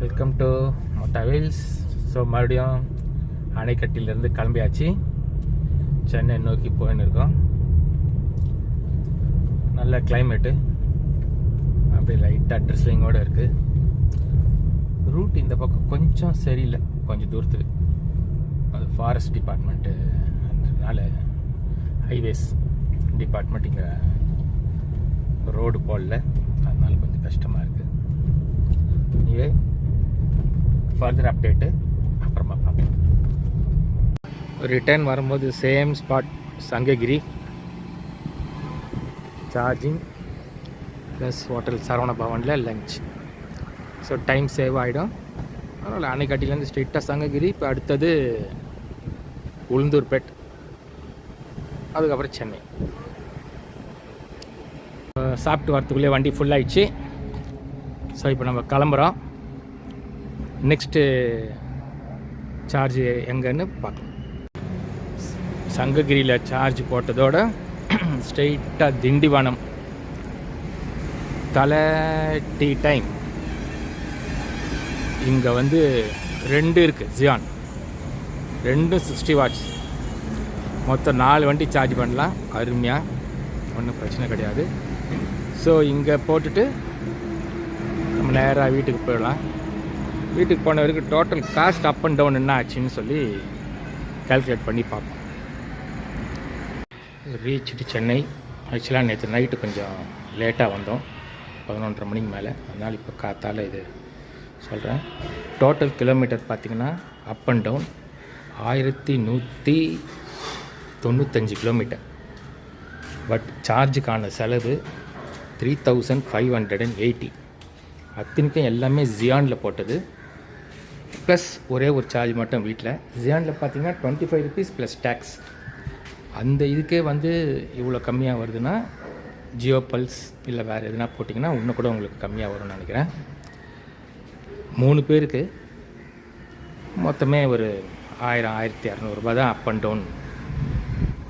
Welcome to மொட்டாவில்ஸ். So மறுபடியும் அணைக்கட்டிலேருந்து கிளம்பியாச்சு, சென்னை நோக்கி போயின்னு இருக்கோம். நல்ல கிளைமேட்டு, அப்படியே லைட்டாக ட்ரிஸ்லிங்கோடு இருக்குது. ரூட் இந்த பக்கம் கொஞ்சம் சரியில்லை, கொஞ்சம் தூரத்துக்கு. அது ஃபாரஸ்ட் டிபார்ட்மெண்ட்டுனால ஹைவேஸ் டிபார்ட்மெண்ட் இங்கே ரோடு போடல, அதனால கொஞ்சம் கஷ்டமாக இருக்குது. நீவே ஃபர்தர் அப்டேட்டு அப்புறமா பார்க்கலாம். ரிட்டர்ன் வரும்போது same spot Sankagiri, charging plus hotel Saravana பவனில் லஞ்ச். ஸோ டைம் சேவ் ஆகிடும். அதனால் அணைக்கட்டிலேருந்து ஸ்ட்ரெயிட்டாக சங்ககிரி, இப்போ அடுத்தது உளுந்தூர்பேட், அதுக்கப்புறம் சென்னை. சாப்பிட்டு வரத்துக்குள்ளே வண்டி ஃபுல்லாகிடுச்சு. ஸோ இப்போ நம்ம கிளம்புறோம். நெக்ஸ்ட்டு சார்ஜ் எங்கன்னு பார்க்கலாம். சங்ககிரியில் சார்ஜ் போட்டதோட ஸ்ட்ரெயிட்டாக திண்டிவனம் தலை டீ டைம். இங்கே வந்து 2 இருக்குது ஜியான், 2 60 வாட்ஸ், மொத்தம் 4 வண்டி சார்ஜ் பண்ணலாம் அருமையாக, ஒன்றும் பிரச்சனை கிடையாது. ஸோ இங்கே போட்டுட்டு நம்ம நேராக வீட்டுக்கு போயிடலாம். வீட்டுக்கு போன வரைக்கும் total cost up and down என்ன ஆச்சுன்னு சொல்லி கால்குலேட் பண்ணி பார்ப்போம். ரீச்டு சென்னை. ஆக்சுவலாக நேற்று நைட்டு கொஞ்சம் லேட்டாக வந்தோம், 11:30 மணிக்கு மேலே. அதனால் இப்போ காத்தால் இது சொல்கிறேன். டோட்டல் கிலோமீட்டர் பார்த்திங்கன்னா up and down 1195 kilometre. But சார்ஜுக்கான செலவு 3580. அத்தனைக்கும் எல்லாமே ஜியானில் போட்டது, ப்ளஸ் ஒரே ஒரு சார்ஜ் மட்டும் வீட்டில். ஜியானில் பார்த்தீங்கன்னா 25 rupees ப்ளஸ் டேக்ஸ். அந்த இதுக்கே வந்து இவ்வளோ கம்மியாக வருதுன்னா, ஜியோ பல்ஸ் இல்லை வேறு எதுனா போட்டிங்கன்னா இன்னும் கூட உங்களுக்கு கம்மியாக வரும்னு நினைக்கிறேன். 3 பேருக்கு மொத்தமே ஒரு 1000-1200 ரூபா தான் அப் அண்ட் டவுன்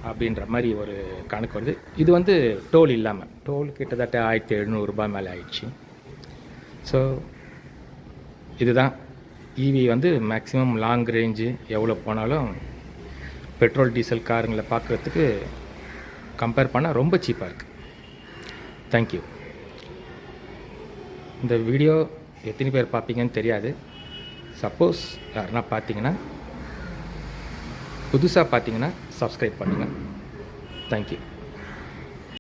அப்படின்ற மாதிரி ஒரு கணக்கு வருது. இது வந்து டோல் இல்லாமல், டோல் கிட்டத்தட்ட 1700 ரூபா மேலே ஆயிடுச்சு. ஸோ இதுதான் ஈவி வந்து மேக்ஸிமம் லாங் ரேஞ்சு எவ்வளோ போனாலும் பெட்ரோல் டீசல் காருங்களை பார்க்குறதுக்கு கம்பேர் பண்ணால் ரொம்ப சீப்பாக இருக்குது. தேங்க்யூ. இந்த வீடியோ எத்தனை பேர் பார்ப்பீங்கன்னு தெரியாது. சப்போஸ் யாருன்னா பார்த்தீங்கன்னா, புதுசாக பார்த்தீங்கன்னா சப்ஸ்கிரைப் பண்ணுங்கள். தேங்க்யூ.